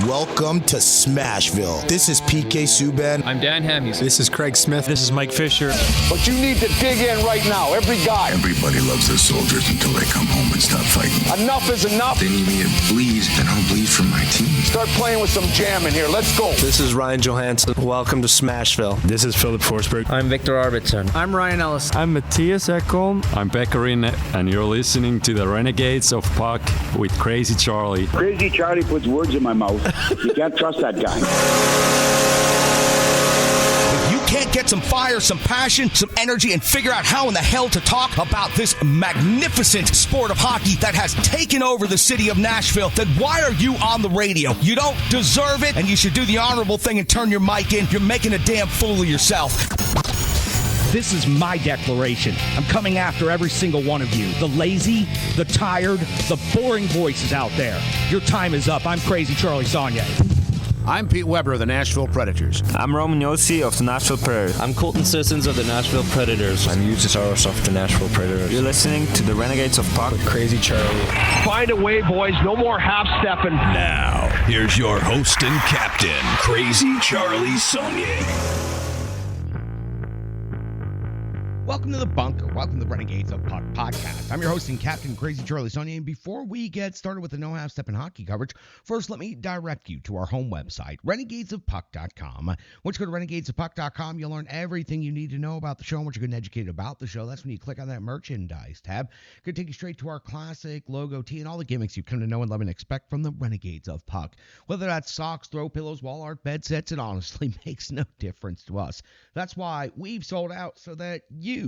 Welcome to Smashville. This is PK Subban. I'm Dan Hamhuis. This is Craig Smith. This is Mike Fisher. But you need to dig in right now, every guy. Everybody loves their soldiers until they come home and stop fighting. Enough is enough. They need me to bleed, and I'll bleed for my team. Start playing with some jam in here. Let's go. This is Ryan Johansson. Welcome to Smashville. This is Philip Forsberg. I'm Victor Arvidsson. I'm Ryan Ellis. I'm Matthias Ekholm. I'm Beckerin, and you're listening to the Renegades of Puck with Crazy Charlie. Crazy Charlie puts words in my mouth. You can't trust that guy. If you can't get some fire, some passion, some energy, and figure out how in the hell to talk about this magnificent sport of hockey that has taken over the city of Nashville, then why are you on the radio? You don't deserve it, and you should do the honorable thing and turn your mic in. You're making a damn fool of yourself. This is my declaration. I'm coming after every single one of you. The lazy, the tired, the boring voices out there. Your time is up. I'm Crazy Charlie Saunier. I'm Pete Weber of the Nashville Predators. I'm Roman Yossi of the Nashville Predators. I'm Colton Sissons of the Nashville Predators. I'm Eustace of the Nashville Predators. You're listening to the Renegades of Puck with Crazy Charlie. Find a way, boys. No more half-stepping. Now, here's your host and captain, Crazy Charlie Saunier. Welcome to the Bunker. Welcome to the Renegades of Puck podcast. I'm your host and captain, Crazy Charlie Saunier. And before we get started with the No Half Step in hockey coverage, first let me direct you to our home website, renegadesofpuck.com. Once you go to renegadesofpuck.com, you'll learn everything you need to know about the show and what you're getting educated about the show. That's when you click on that merchandise tab. It's going to take you straight to our classic logo tee and all the gimmicks you come to know and love and expect from the Renegades of Puck. Whether that's socks, throw pillows, wall art, bed sets, it honestly makes no difference to us. That's why we've sold out so that you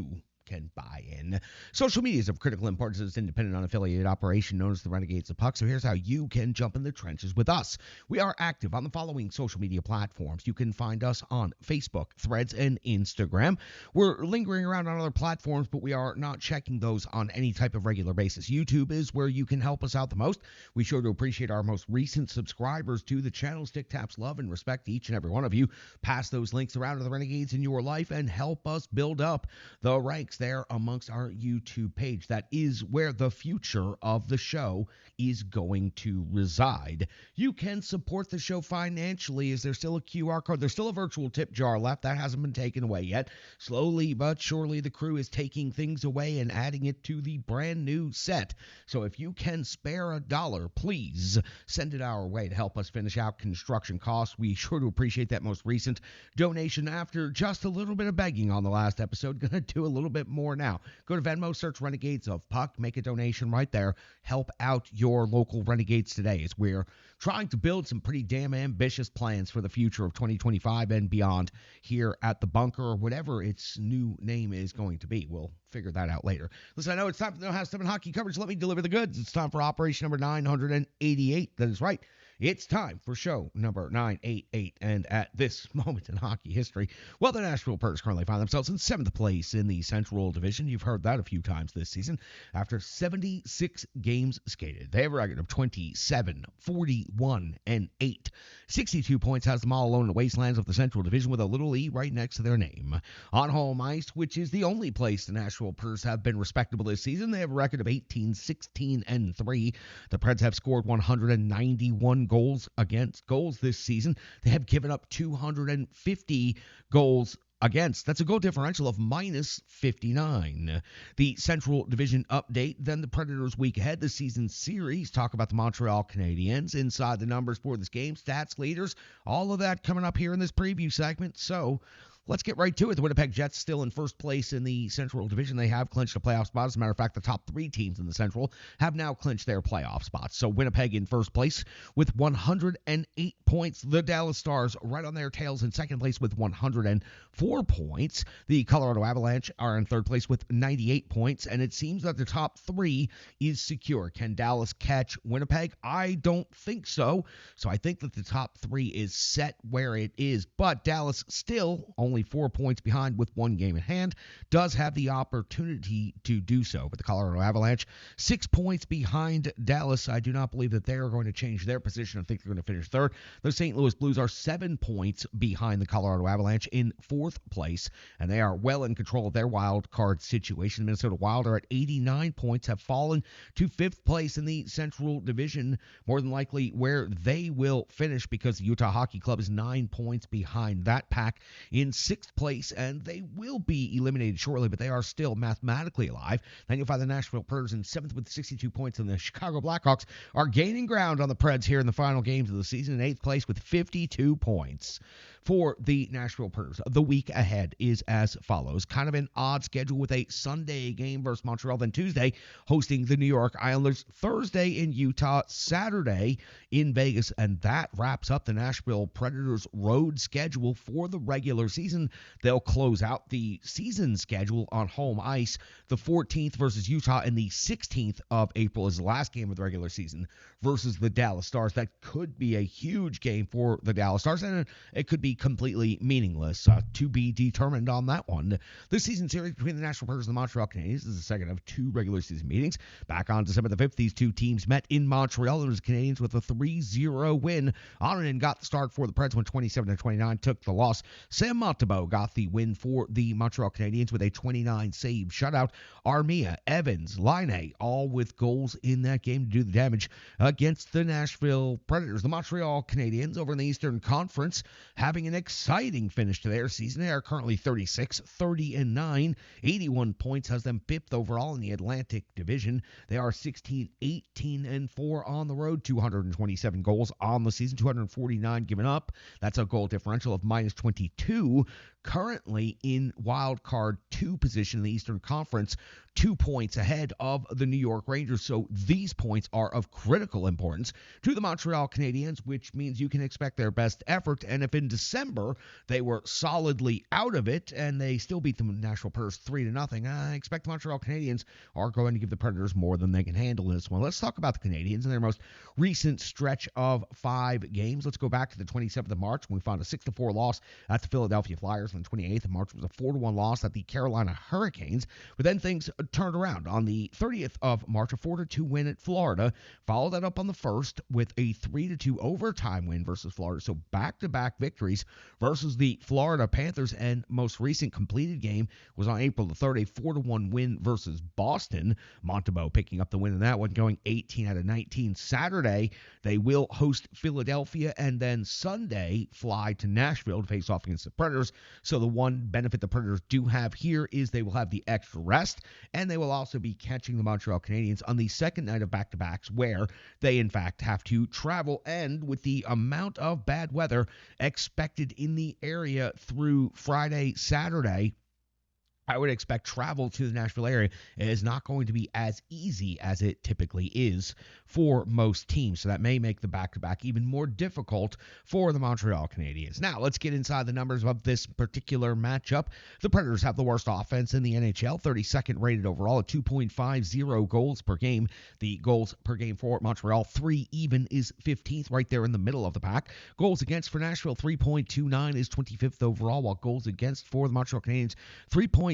can buy in. Social media is of critical importance as an independent, unaffiliated operation known as the Renegades of Puck. So here's how you can jump in the trenches with us. We are active on the following social media platforms. You can find us on Facebook, Threads, and Instagram. We're lingering around on other platforms, but we are not checking those on any type of regular basis. YouTube is where you can help us out the most. We sure to appreciate our most recent subscribers to the channel. Stick taps love and respect to each and every one of you. Pass those links around to the Renegades in your life and help us build up the ranks there amongst our YouTube page. That is where the future of the show is going to reside. You can support the show financially. Is there still a QR code? There's still a virtual tip jar left. That hasn't been taken away yet. Slowly but surely, the crew is taking things away and adding it to the brand new set. So if you can spare $1, please send it our way to help us finish out construction costs. We sure to appreciate that most recent donation. After just a little bit of begging on the last episode, gonna do a little bit more now. Go to Venmo, search Renegades of Puck, make a donation right there. Help out your local Renegades today as we're trying to build some pretty damn ambitious plans for the future of 2025 and beyond here at the Bunker, or whatever its new name is going to be. We'll figure that out later. Listen, I know it's time for the No Half Step in hockey coverage. Let me deliver the goods. It's time for operation number 988. That is right. It's time for show number 988, and at this moment in hockey history, well, the Nashville Predators currently find themselves in 7th place in the Central Division. You've heard that a few times this season. After 76 games skated, they have a record of 27, 41, and 8. 62 points has them all alone in the wastelands of the Central Division with a little E right next to their name. On home ice, which is the only place the Nashville Predators have been respectable this season, they have a record of 18, 16, and 3. The Preds have scored 191 goals this season. They have given up 250 goals against. That's a goal differential of minus 59. The Central Division update, then the Predators week ahead, the season series, talk about the Montreal Canadiens, inside the numbers for this game, stats, leaders, all of that coming up here in this preview segment. So let's get right to it. The Winnipeg Jets still in first place in the Central Division. They have clinched a playoff spot. As a matter of fact, the top 3 teams in the Central have now clinched their playoff spots. So Winnipeg in first place with 108 points. The Dallas Stars right on their tails in second place with 104 points. The Colorado Avalanche are in third place with 98 points. And it seems that the top 3 is secure. Can Dallas catch Winnipeg? I don't think so. So I think that the top 3 is set where it is. But Dallas still only only 4 points behind with one game in hand, does have the opportunity to do so. But the Colorado Avalanche, 6 points behind Dallas. I do not believe that they are going to change their position. I think they're going to finish third. The St. Louis Blues are 7 points behind the Colorado Avalanche in fourth place, and they are well in control of their wild card situation. Minnesota Wild are at 89 points, have fallen to fifth place in the Central Division, more than likely where they will finish, because the Utah Hockey Club is 9 points behind that pack in sixth place, and they will be eliminated shortly, but they are still mathematically alive. Then you'll find the Nashville Predators in seventh with 62 points, and the Chicago Blackhawks are gaining ground on the Preds here in the final games of the season in eighth place with 52 points. For the Nashville Predators, the week ahead is as follows. Kind of an odd schedule with a Sunday game versus Montreal, then Tuesday hosting the New York Islanders, Thursday in Utah, Saturday in Vegas, and that wraps up the Nashville Predators road schedule for the regular season. They'll close out the season schedule on home ice. The 14th versus Utah, and the 16th of April is the last game of the regular season versus the Dallas Stars. That could be a huge game for the Dallas Stars, and it could be completely meaningless. To be determined on that one. The season series between the Nashville Predators and the Montreal Canadiens is the second of two regular season meetings. Back on December the 5th, these two teams met in Montreal. It was Canadiens with a 3-0 win. Onanen got the start for the Preds when 27-29 took the loss. Sam Montembeault got the win for the Montreal Canadiens with a 29-save shutout. Armia, Evans, Laine, all with goals in that game to do the damage against the Nashville Predators. The Montreal Canadiens over in the Eastern Conference having an exciting finish to their season. They are currently 36-30-9. 81 points has them fifth overall in the Atlantic Division. They are 16-18-4 on the road. 227 goals on the season, 249 given up. That's a goal differential of minus 22. Currently in wild card 2 position in the Eastern Conference, 2 points ahead of the New York Rangers. So these points are of critical importance to the Montreal Canadiens, which means you can expect their best effort. And if in December they were solidly out of it and they still beat the Nashville Predators 3-0, I expect the Montreal Canadiens are going to give the Predators more than they can handle in this one. Let's talk about the Canadiens and their most recent stretch of 5 games. Let's go back to the 27th of March when we found a 6-4 loss at the Philadelphia Flyers. On the 28th of March was a 4-1 loss at the Carolina Hurricanes. But then things turned around. On the 30th of March, a 4-2 win at Florida. Followed that up on the 1st with a 3-2 overtime win versus Florida. So back-to-back victories versus the Florida Panthers. And most recent completed game was on April the 3rd, a 4-1 win versus Boston. Montembeault picking up the win in that one, going 18 out of 19. Saturday, they will host Philadelphia, and then Sunday fly to Nashville to face off against the Predators. So the one benefit the Predators do have here is they will have the extra rest, and they will also be catching the Montreal Canadiens on the second night of back-to-backs, where they in fact have to travel. And with the amount of bad weather expected in the area through Friday, Saturday, I would expect travel to the Nashville area is not going to be as easy as it typically is for most teams. So that may make the back-to-back even more difficult for the Montreal Canadiens. Now, let's get inside the numbers of this particular matchup. The Predators have the worst offense in the NHL, 32nd rated overall at 2.50 goals per game. The goals per game for Montreal, 3 even, is 15th, right there in the middle of the pack. Goals against for Nashville, 3.29 is 25th overall, while goals against for the Montreal Canadiens, 3.28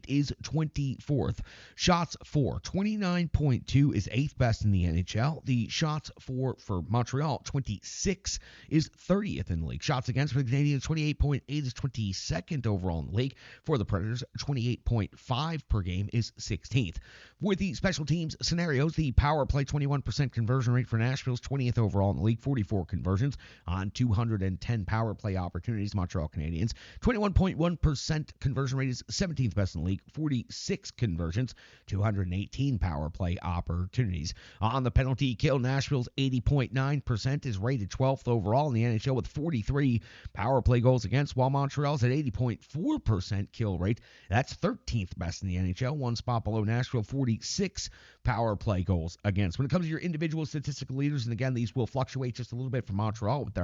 is 24th. Shots for 29.2 is 8th best in the NHL. The shots for Montreal, 26 is 30th in the league. Shots against for the Canadiens, 28.8 is 22nd overall in the league. For the Predators, 28.5 per game is 16th. With the special teams scenarios, the power play 21% conversion rate for Nashville's 20th overall in the league, 44 conversions on 210 power play opportunities. Montreal Canadiens, 21.1% conversion rate is 17th best in the league, 46 conversions, 218 power play opportunities. On the penalty kill, Nashville's 80.9% is rated 12th overall in the NHL with 43 power play goals against, while Montreal's at 80.4% kill rate. That's 13th best in the NHL, one spot below Nashville, 40 46 power play goals against. When it comes to your individual statistical leaders, and again, these will fluctuate just a little bit from Montreal, with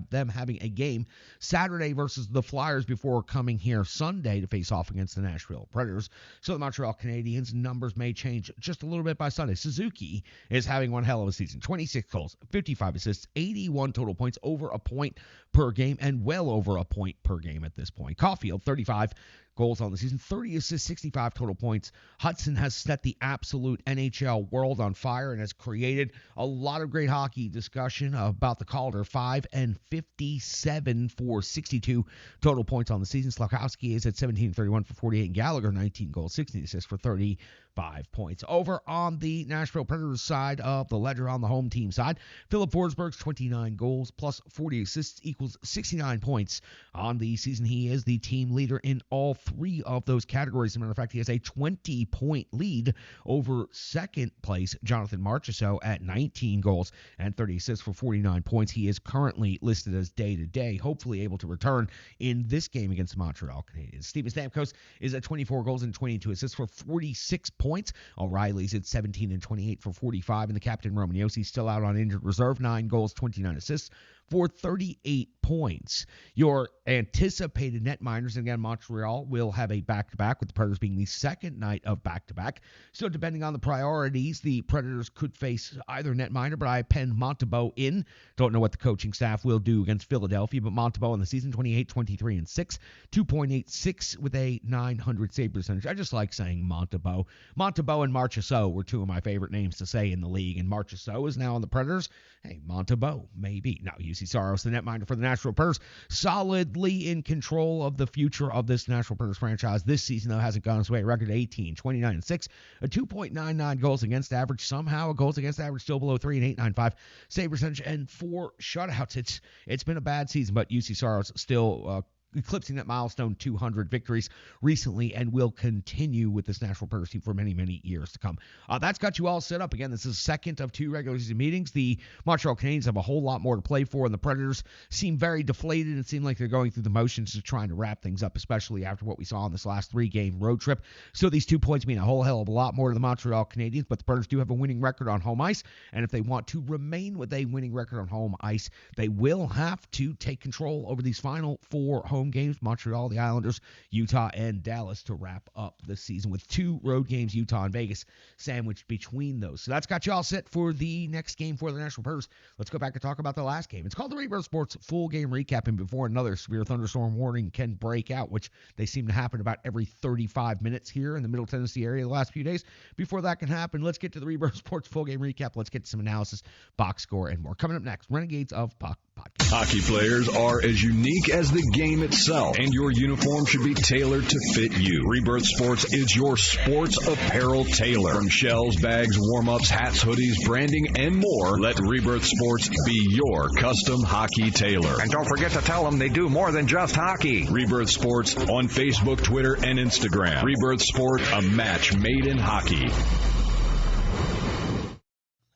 them having a game Saturday versus the Flyers before coming here Sunday to face off against the Nashville Predators. So the Montreal Canadiens numbers may change just a little bit by Sunday. Suzuki is having one hell of a season. 26 goals, 55 assists, 81 total points, over a point per game, and well over a point per game at this point. Caulfield, 35 goals on the season, 30 assists, 65 total points. Hudson has set the absolute NHL world on fire and has created a lot of great hockey discussion about the Calder. 5 and 57 for 62 total points on the season. Slafkowski is at 17-31 for 48, and Gallagher 19 goals, 16 assists for 35 points. Over on the Nashville Predators side of the ledger, on the home team side, Philip Forsberg's 29 goals plus 40 assists equals 69 points on the season. He is the team leader in all three of those categories. As a matter of fact, he has a 20-point lead over second place Jonathan Marchessault at 19 goals and 30 assists for 49 points. He is currently listed as day-to-day, hopefully able to return in this game against the Montreal Canadiens. Steven Stamkos is at 24 goals and 22 assists for 46 points. O'Reilly's at 17 and 28 for 45, and the captain Roman Josi still out on injured reserve, 9 goals, 29 assists for 38 points. Your anticipated netminders, and again, Montreal will have a back-to-back, with the Predators being the second night of back-to-back. So depending on the priorities, the Predators could face either netminder, but I pen Montembeault in. Don't know what the coaching staff will do against Philadelphia, but Montembeault in the season, 28, 23, and 6, 2.86 with a 900 save percentage. I just like saying Montembeault. Montembeault and Marchessault were two of my favorite names to say in the league, and Marchessault is now on the Predators. Hey, Montembeault, maybe. Now, UC Saros, the netminder for the Nashville Predators, solidly in control of the future of this Nashville Predators franchise. This season, though, hasn't gone his way. A record 18, 29, and 6, a 2.99 goals against average. Somehow, a goals against average still below 3, and 8.95 save percentage, and 4 shutouts. It's been a bad season, but UC Saros still eclipsing that milestone 200 victories recently, and will continue with this Nashville Predators team for many, many years to come. That's got you all set up. Again, this is the second of 2 regular season meetings. The Montreal Canadiens have a whole lot more to play for, and the Predators seem very deflated and seem like they're going through the motions of trying to wrap things up, especially after what we saw on this last 3-game road trip. So these 2 points mean a whole hell of a lot more to the Montreal Canadiens, but the Predators do have a winning record on home ice, and if they want to remain with a winning record on home ice, they will have to take control over these final 4 home games: Montreal, the Islanders, Utah, and Dallas, to wrap up the season, with 2 road games, Utah and Vegas, sandwiched between those. So that's got you all set for the next game for the Nashville Predators. Let's go back and talk about the last game. It's called the Rebirth Sports Full Game Recap, and before another severe thunderstorm warning can break out, which they seem to happen about every 35 minutes here in the Middle Tennessee area the last few days. Before that can happen, let's get to the Rebirth Sports Full Game Recap. Let's get to some analysis, box score, and more. Coming up next, Renegades of Puck podcast. Hockey players are as unique as the game itself, and your uniform should be tailored to fit you. Rebirth Sports is your sports apparel tailor. From shells, bags, warm-ups, hats, hoodies, branding, and more, let Rebirth Sports be your custom hockey tailor. And don't forget to tell them they do more than just hockey. Rebirth Sports on Facebook, Twitter, and Instagram. Rebirth Sport, a match made in hockey.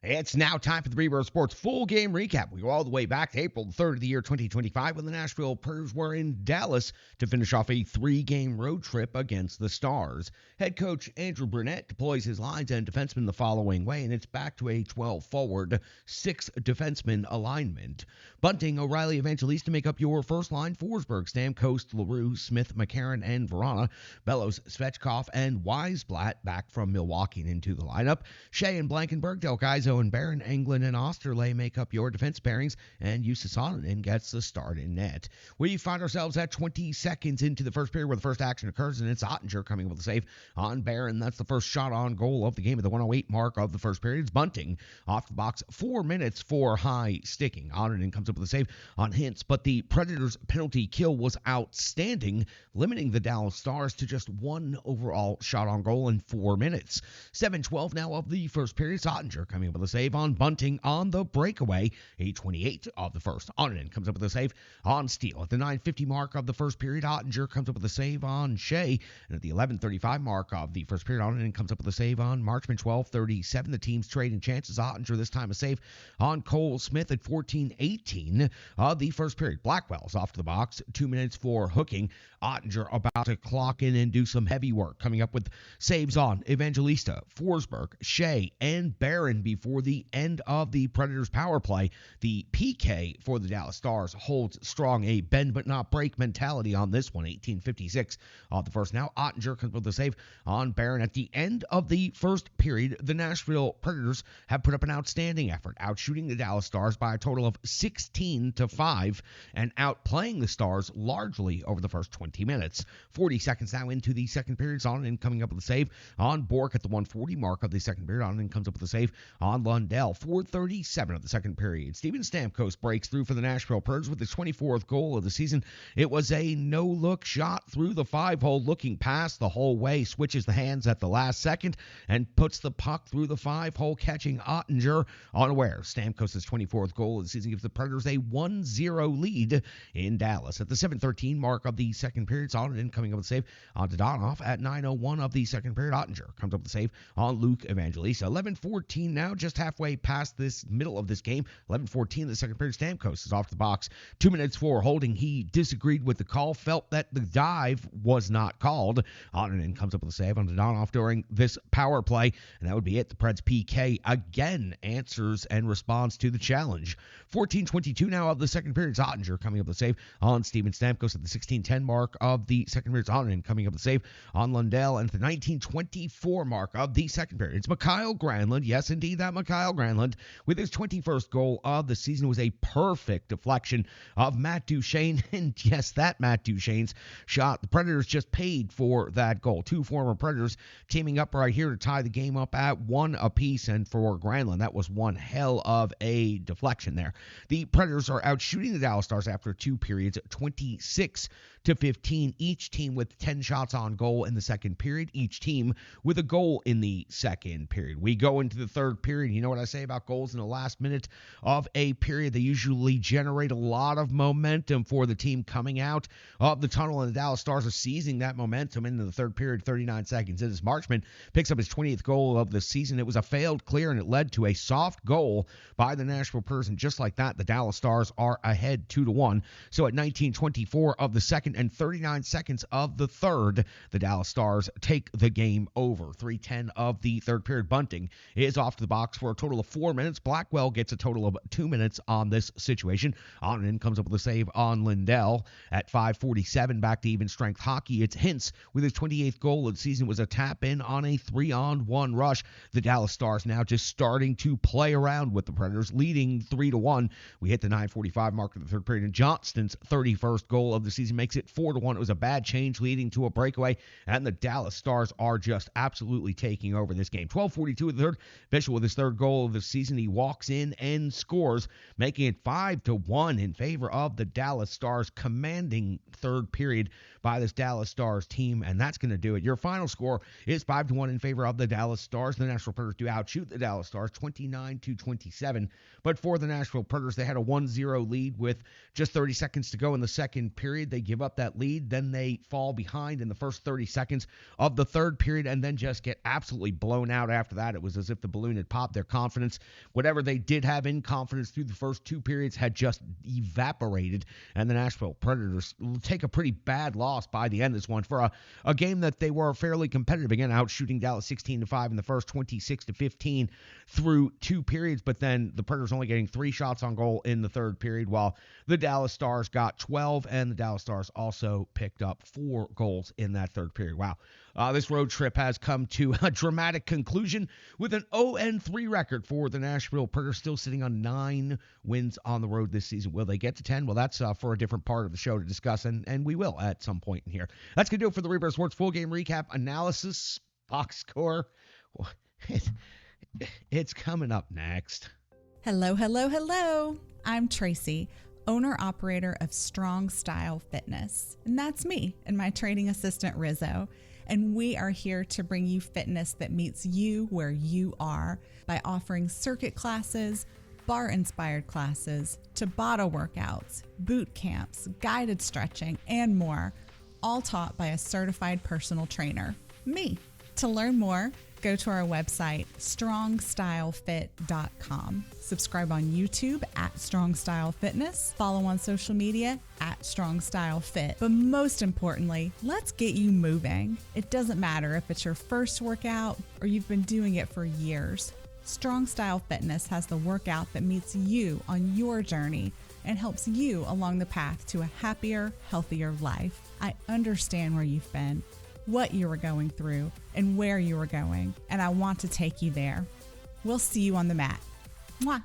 It's now time for the Rebirth Sports Full Game Recap. We go all the way back to April 3rd of the year 2025, when the Nashville Predators were in Dallas to finish off a 3-game road trip against the Stars. Head coach Andrew Brunette deploys his lines and defensemen the following way, and it's back to a 12-forward, 6-defenseman alignment. Bunting, O'Reilly, Evangelista make up your first line. Forsberg, Stamkos, LaRue, Smith, McCarron, and Verana. Bellows, Svechkov, and Weisblatt back from Milwaukee and into the lineup. Shea and Blankenberg, Del Gaizo and Barron, Englund, and Osterley make up your defense pairings, and Jussi Saarinen gets the start in net. We find ourselves at 20 seconds into the first period, where the first action occurs, and it's Ottinger coming with a save on Barron. That's the first shot on goal of the game at the 1:08 mark of the first period. It's Bunting off the box, 4 minutes for high sticking. Ottinger comes up with a save on Hintz, but the Predators' penalty kill was outstanding, limiting the Dallas Stars to just 1 overall shot on goal in 4 minutes. 7:12 now of the first period. It's Ottinger coming up with with a save on bunting on the breakaway. 8:28 of the first. Onanen comes up with a save on Steele. At the 9:50 mark of the first period, Ottinger comes up with a save on Shea. And at the 11:35 mark of the first period, Onanen comes up with a save on Marchman. 12:37. The team's trading chances. Ottinger this time a save on Cole Smith at 14:18 of the first period. Blackwell's off to the box. 2 minutes for hooking. Ottinger about to clock in and do some heavy work, coming up with saves on Evangelista, Forsberg, Shea, and Barron before the end of the Predators' power play. The PK for the Dallas Stars holds strong, a bend but not break mentality on this one. 18:56 of the first. Now Ottinger comes with a save on Barron. At the end of the first period, the Nashville Predators have put up an outstanding effort, outshooting the Dallas Stars by a total of 16-5 and outplaying the Stars largely over the first 20 minutes. 40 seconds now into the second period. Onanen coming up with a save on Bork at the 1:40 mark of the second period. Onanen comes up with a save on Lundell. 4:37 of the second period. Steven Stamkos breaks through for the Nashville Predators with his 24th goal of the season. It was a no-look shot through the 5-hole, looking past the whole way, switches the hands at the last second, and puts the puck through the 5-hole, catching Ottinger unaware. Stamkos' 24th goal of the season gives the Predators a 1-0 lead in Dallas. At the 7:13 mark of the second period, Onanen coming up with a save on Dodonov. At 9:01 of the second period, Ottinger comes up with a save on Luke Evangelista. 11:14 now, just halfway past this middle of this game. 11:14 of the second period, Stamkos is off the box. 2 minutes for holding. He disagreed with the call, felt that the dive was not called. Onanen comes up with a save on Dodonov during this power play, and that would be it. The Preds PK again answers and responds to the challenge. 14:22 now of the second period. Ottinger coming up with a save on Steven Stamkos. At the 16:10 mark of the second period, Onanen coming up with a save on Lundell. And at the 19:24 mark of the second period, it's Mikael Granlund. Yes, indeed, that Mikael Granlund with his 21st goal of the season. Was a perfect deflection of Matt Duchene. And yes, that Matt Duchene's shot. The Predators just paid for that goal. Two former Predators teaming up right here to tie the game up at 1 apiece. And for Granlund, that was one hell of a deflection there. The Predators are out shooting the Dallas Stars after 2 periods, 26-15. Each team with 10 shots on goal in the second period. Each team with a goal in the second period. We go into the third period. You know what I say about goals in the last minute of a period? They usually generate a lot of momentum for the team coming out of the tunnel, and the Dallas Stars are seizing that momentum into the third period. 39 seconds in, as Marchman picks up his 20th goal of the season. It was a failed clear, and it led to a soft goal by the Nashville Predators. And just like that, the Dallas Stars are ahead 2-1. So at 19:24 of the second and 39 seconds of the third, the Dallas Stars take the game over. 3:10 of the third period. Bunting is off to the box for a total of 4 minutes. Blackwell gets a total of 2 minutes on this situation. Onanen comes up with a save on Lindell. At 5:47, back to even strength hockey. It's Hintz with his 28th goal of the season. Was a tap in on a 3-on-1 rush. The Dallas Stars now just starting to play around with the Predators, leading 3-1. We hit the 9:45 mark of the third period, and Johnston's 31st goal of the season makes it 4-1. It was a bad change leading to a breakaway, and the Dallas Stars are just absolutely taking over this game. 12:42 of the third. Bishop with his third goal of the season. He walks in and scores, making it 5-1 in favor of the Dallas Stars. Commanding third period by this Dallas Stars team, and that's going to do it. Your final score is 5-1 in favor of the Dallas Stars. The Nashville Predators do outshoot the Dallas Stars 29-27, but for the Nashville Predators, they had a 1-0 lead with just 30 seconds to go in the second period. They give up that lead, then they fall behind in the first 30 seconds of the third period, and then just get absolutely blown out after that. It was as if the balloon had popped. Their confidence, whatever they did have in confidence through the first 2 periods, had just evaporated, and the Nashville Predators take a pretty bad loss by the end of this one for a game that they were fairly competitive. Again, out shooting Dallas 16-5 in the first, 26-15 through 2 periods, but then the Predators only getting 3 shots on goal in the third period, while the Dallas Stars got 12, and the Dallas Stars also picked up 4 goals in that third period. Wow. This road trip has come to a dramatic conclusion with an 0-3 record for the Nashville Predators, still sitting on 9 wins on the road this season. Will they get to 10? Well, that's for a different part of the show to discuss, and we will at some point in here. That's going to do it for the Rebirth Sports full game recap analysis box score. It's coming up next. Hello, hello, hello. I'm Tracy, owner-operator of Strong Style Fitness, and that's me and my training assistant, Rizzo. and we are here to bring you fitness that meets you where you are by offering circuit classes, bar-inspired classes, Tabata workouts, boot camps, guided stretching, and more, all taught by a certified personal trainer, me. To learn more, go to our website, strongstylefit.com. Subscribe on YouTube at Strong Style Fitness. Follow on social media at Strong Style Fit. But most importantly, let's get you moving. It doesn't matter if it's your first workout or you've been doing it for years. Strong Style Fitness has the workout that meets you on your journey and helps you along the path to a happier, healthier life. I understand where you've been, what you were going through, and where you were going, and I want to take you there. We'll see you on the mat. Mwah.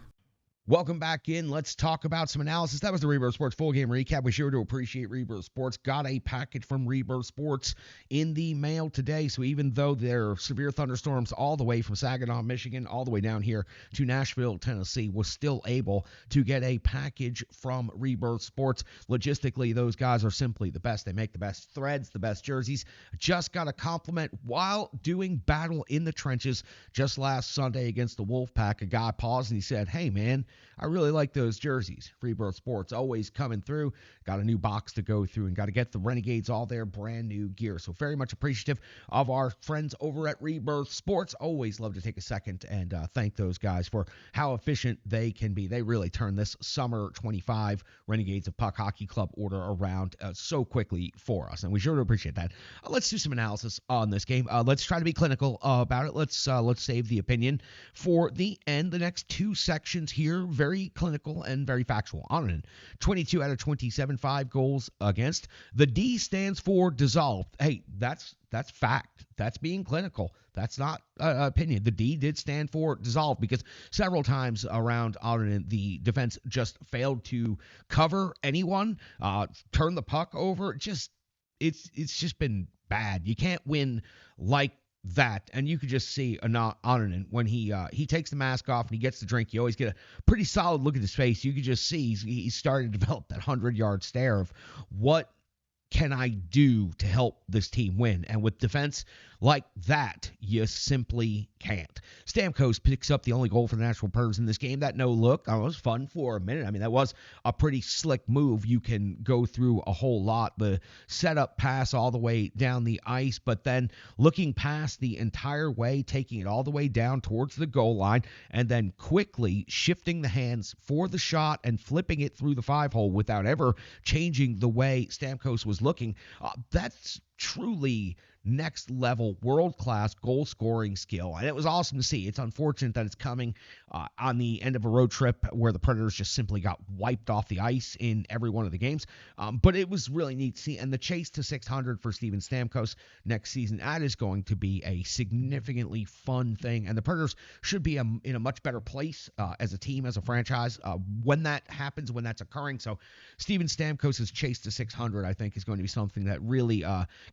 Welcome back in. Let's talk about some analysis. That was the Rebirth Sports full game recap. We sure do appreciate Rebirth Sports. Got a package from Rebirth Sports in the mail today. So even though there are severe thunderstorms all the way from Saginaw, Michigan, all the way down here to Nashville, Tennessee, was still able to get a package from Rebirth Sports. Logistically, those guys are simply the best. They make the best threads, the best jerseys. Just got a compliment while doing battle in the trenches just last Sunday against the Wolfpack. A guy paused and he said, "Hey, man, I really like those jerseys." Rebirth Sports always coming through. Got a new box to go through and got to get the Renegades all their brand new gear. So very much appreciative of our friends over at Rebirth Sports. Always love to take a second and thank those guys for how efficient they can be. They really turned this summer 25 Renegades of Puck Hockey Club order around so quickly for us, and we sure do appreciate that. Let's do some analysis on this game. Let's try to be clinical about it. Let's save the opinion for the end. The next two sections here, very clinical and very factual. Onanen, 22 out of 27, 5 goals against. The D stands for dissolved. Hey, that's fact. That's being clinical. That's not opinion. The D did stand for dissolved because several times around Onanen, the defense just failed to cover anyone, turn the puck over. It's just been bad. You can't win like that, and you could just see Onanen when he takes the mask off and he gets the drink. You always get a pretty solid look at his face. You could just see he's starting to develop that 100-yard stare of what can I do to help this team win? And with defense like that, you simply can't. Stamkos picks up the only goal for the Nashville Predators in this game. That no look, was fun for a minute. I mean, that was a pretty slick move. You can go through a whole lot. The setup pass all the way down the ice, but then looking past the entire way, taking it all the way down towards the goal line, and then quickly shifting the hands for the shot and flipping it through the 5-hole without ever changing the way Stamkos was looking. That's truly next level, world-class goal-scoring skill, and it was awesome to see. It's unfortunate that it's coming on the end of a road trip where the Predators just simply got wiped off the ice in every one of the games, but it was really neat to see. And the chase to 600 for Steven Stamkos next season, that is going to be a significantly fun thing, and the Predators should be in a much better place as a team, as a franchise, when that happens, when that's occurring. So Steven Stamkos' chase to 600, I think, is going to be something that really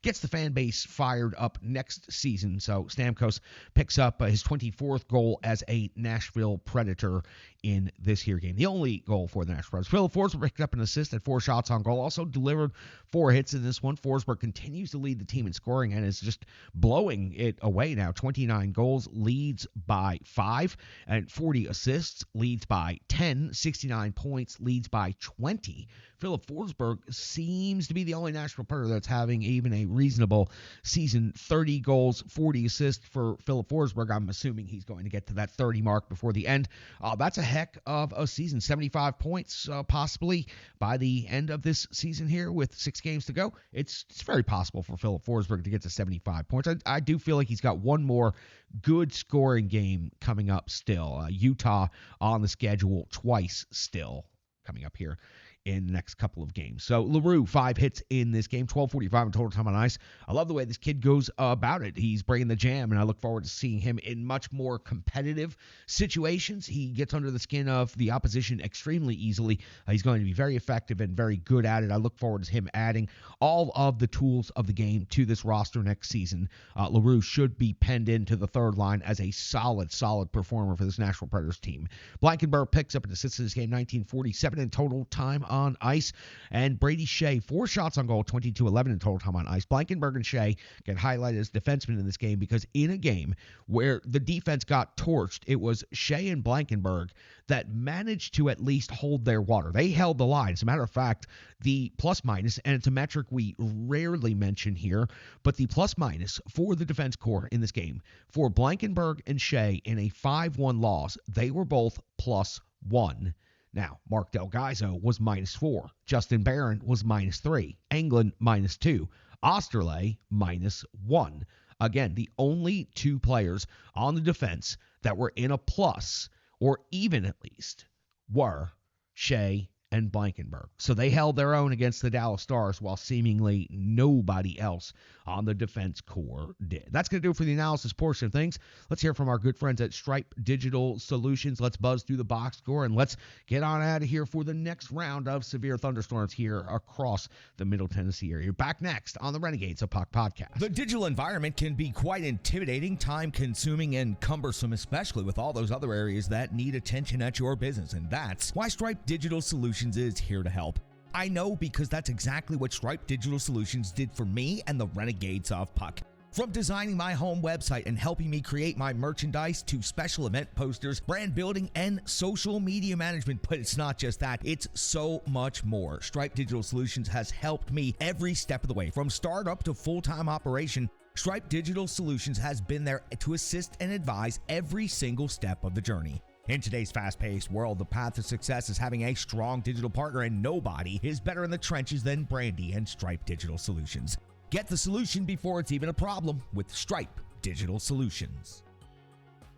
gets the fan base fired up next season. So Stamkos picks up his 24th goal as a Nashville Predator in this here game. The only goal for the Nashville Predators. Philip Forsberg picked up an assist at 4 shots on goal. Also delivered 4 hits in this one. Forsberg continues to lead the team in scoring and is just blowing it away now. 29 goals, leads by 5, and 40 assists, leads by 10, 69 points, leads by 20. Philip Forsberg seems to be the only Nashville Predator that's having even a reasonable season. 30 goals, 40 assists for Philip Forsberg. I'm assuming he's going to get to that 30 mark before the end. That's a heck of a season. 75 points possibly by the end of this season here with 6 games to go. It's very possible for Philip Forsberg to get to 75 points. I do feel like he's got one more good scoring game coming up still. Utah on the schedule twice still coming up here in the next couple of games. So LaRue, 5 hits in this game, 12:45 in total time on ice. I love the way this kid goes about it. He's bringing the jam, and I look forward to seeing him in much more competitive situations. He gets under the skin of the opposition extremely easily. He's going to be very effective and very good at it. I look forward to him adding all of the tools of the game to this roster next season. LaRue should be penned into the third line as a solid performer for this Nashville Predators team. Blankenburg picks up an assist in this game, 19:47 27 in total time on ice. And Brady Shea, 4 shots on goal, 22-11 in total time on ice. Blankenberg and Shea get highlighted as defensemen in this game because in a game where the defense got torched, it was Shea and Blankenberg that managed to at least hold their water. They held the line. As a matter of fact, the plus-minus, and it's a metric we rarely mention here, but the plus-minus for the defense corps in this game, for Blankenberg and Shea in a 5-1 loss, they were both +1. Now, Mark Delgaizo was -4. Justin Barron was -3. Englund -2. Osterley -1. Again, the only 2 players on the defense that were in a plus, or even at least, were Shea and Blankenberg. So they held their own against the Dallas Stars while seemingly nobody else on the defense corps did. That's going to do it for the analysis portion of things. Let's hear from our good friends at Stripe Digital Solutions. Let's buzz through the box score, and let's get on out of here for the next round of severe thunderstorms here across the Middle Tennessee area. Back next on the Renegades of Puck podcast. The digital environment can be quite intimidating, time-consuming, and cumbersome, especially with all those other areas that need attention at your business, and that's why Stripe Digital Solutions is here to help. I know because that's exactly what Stripe Digital Solutions did for me and the Renegades of Puck. From designing my home website and helping me create my merchandise to special event posters, brand building, and social media management. But it's not just that, it's so much more. Stripe Digital Solutions has helped me every step of the way. From startup to full-time operation, Stripe Digital Solutions has been there to assist and advise every single step of the journey. In today's fast-paced world, the path to success is having a strong digital partner, and nobody is better in the trenches than Brandy and Stripe Digital Solutions. Get the solution before it's even a problem with Stripe Digital Solutions.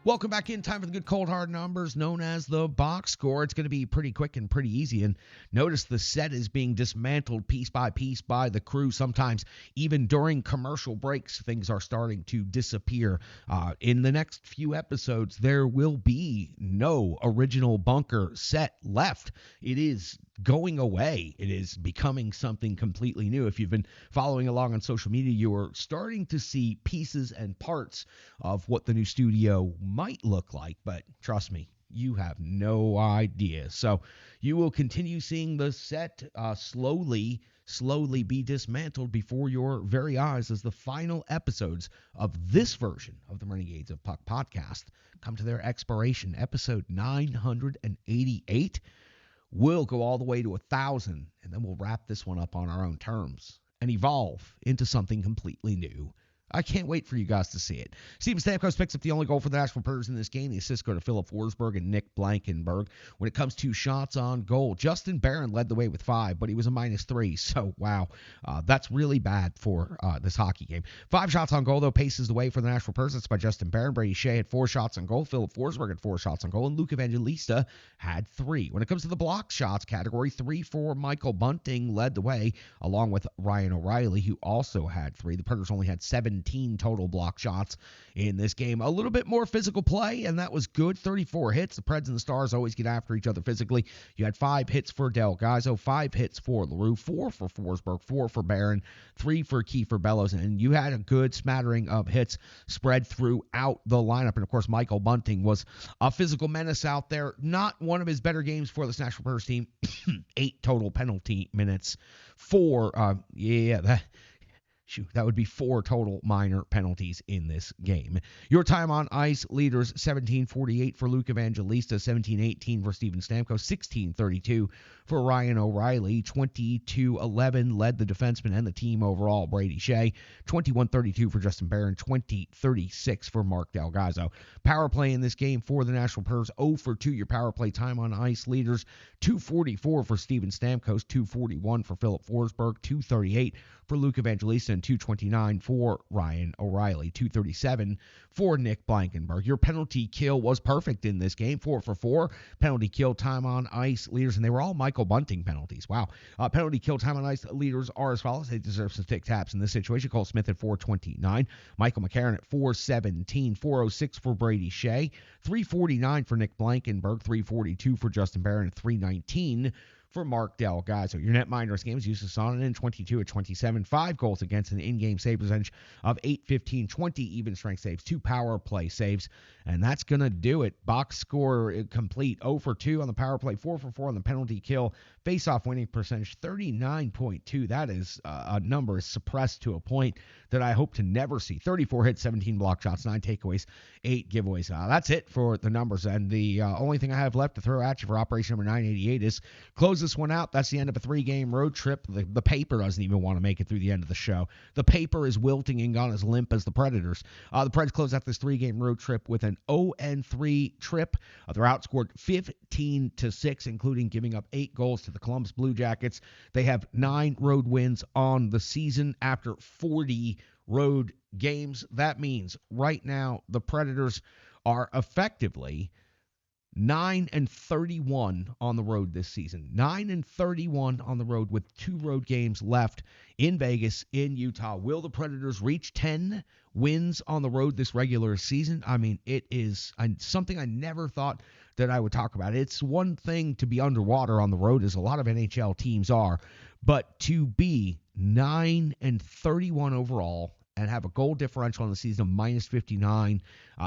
Welcome back in. Time for the good cold hard numbers known as the box score. It's going to be pretty quick and pretty easy. And notice the set is being dismantled piece by the crew. Sometimes even during commercial breaks, things are starting to disappear. In the next few episodes, there will be no original bunker set left. It is going away. It is becoming something completely new. If you've been following along on social media, you are starting to see pieces and parts of what the new studio might look like, but trust me, you have no idea. So you will continue seeing the set slowly be dismantled before your very eyes as the final episodes of this version of the Renegades of Puck podcast come to their expiration. Episode 988 will go all the way to 1,000, and then we'll wrap this one up on our own terms and evolve into something completely new. I can't wait for you guys to see it. Steven Stamkos picks up the only goal for the Nashville Predators in this game. The assists go to Philip Forsberg and Nick Blankenberg. When it comes to shots on goal, Justin Barron led the way with 5, but he was a -3. So, wow, that's really bad for this hockey game. 5 shots on goal, though, paces the way for the Nashville Predators. That's by Justin Barron. Brady Shea had 4 shots on goal. Philip Forsberg had 4 shots on goal. And Luke Evangelista had 3. When it comes to the block shots category, 3 for Michael Bunting led the way, along with Ryan O'Reilly, who also had 3. The Predators only had 17 total block shots in this game. A little bit more physical play, and that was good. 34 hits. The Preds and the Stars always get after each other physically. You had 5 hits for Delgaizo, 5 hits for LaRue, 4 for Forsberg, 4 for Barron, 3 for Kiefer Bellows, and you had a good smattering of hits spread throughout the lineup. And, of course, Michael Bunting was a physical menace out there. Not one of his better games for the Nashville Predators team. 8 total penalty minutes. 4, that would be 4 total minor penalties in this game. Your time on ice leaders, 17:48 for Luke Evangelista, 17:18 for Steven Stamkos, 16:32 for Ryan O'Reilly, 22:11 led the defenseman and the team overall, Brady Shea, 21:32 for Justin Barron, 20:36 for Mark Delgaizo. Power play in this game for the Nashville Predators, 0 for 2. Your power play time on ice leaders, 2:44 for Steven Stamkos, 2:41 for Philip Forsberg, 2:38 for Luke Evangelista, and 2:29 for Ryan O'Reilly, 2:37 for Nick Blankenberg. Your penalty kill was perfect in this game, 4 for 4. Penalty kill time on ice leaders, and they were all Michael Bunting penalties. Wow. Penalty kill time on ice leaders are as follows. They deserve some tic taps in this situation. Cole Smith at 4:29. Michael McCarron at 4:17. 4:06 for Brady Shea. 3:49 for Nick Blankenberg. 3:42 for Justin Barron. 3:19 for Mark Delgado. Your net minors games, Jussi Saunier 22 of 27, 5 goals against, an in-game save percentage of 8.15, 20 even strength saves, 2 power play saves, and that's going to do it. Box score complete, 0 for 2 on the power play, 4 for 4 on the penalty kill, face-off winning percentage 39.2. That is a number is suppressed to a point that I hope to never see. 34 hits, 17 block shots, 9 takeaways, 8 giveaways. That's it for the numbers, and the only thing I have left to throw at you for Operation number 988 is close this one out. That's the end of a 3-game road trip. The paper doesn't even want to make it through the end of the show. The paper is wilting and gone as limp as the Predators. The Preds close out this 3-game road trip with an 0-3 trip. They're outscored 15-6, including giving up 8 goals to the Columbus Blue Jackets. They have 9 road wins on the season after 40 road games. That means right now the Predators are effectively 9-31 on the road this season. 9-31 on the road with 2 road games left in Vegas, in Utah. Will the Predators reach 10 wins on the road this regular season? I mean, it is something I never thought that I would talk about. It's one thing to be underwater on the road, as a lot of NHL teams are, but to be 9-31 overall and have a goal differential in the season of -59.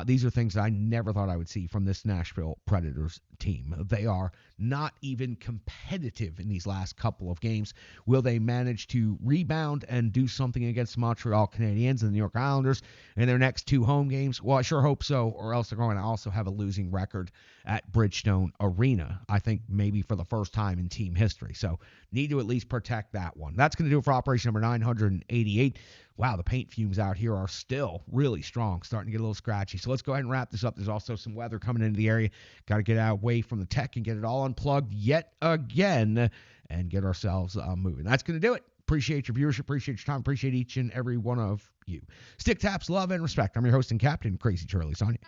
These are things that I never thought I would see from this Nashville Predators team. They are not even competitive in these last couple of games. Will they manage to rebound and do something against Montreal Canadiens and the New York Islanders in their next 2 home games? Well, I sure hope so, or else they're going to also have a losing record at Bridgestone Arena, I think maybe for the first time in team history. So need to at least protect that one. That's going to do it for Operation number 988. Wow, the paint fumes out here are still really strong, starting to get a little scratchy. So let's go ahead and wrap this up. There's also some weather coming into the area. Got to get out away from the tech and get it all unplugged yet again and get ourselves moving. That's going to do it. Appreciate your viewership. Appreciate your time. Appreciate each and every one of you. Stick taps, love, and respect. I'm your host and captain, Crazy Charlie Saunier.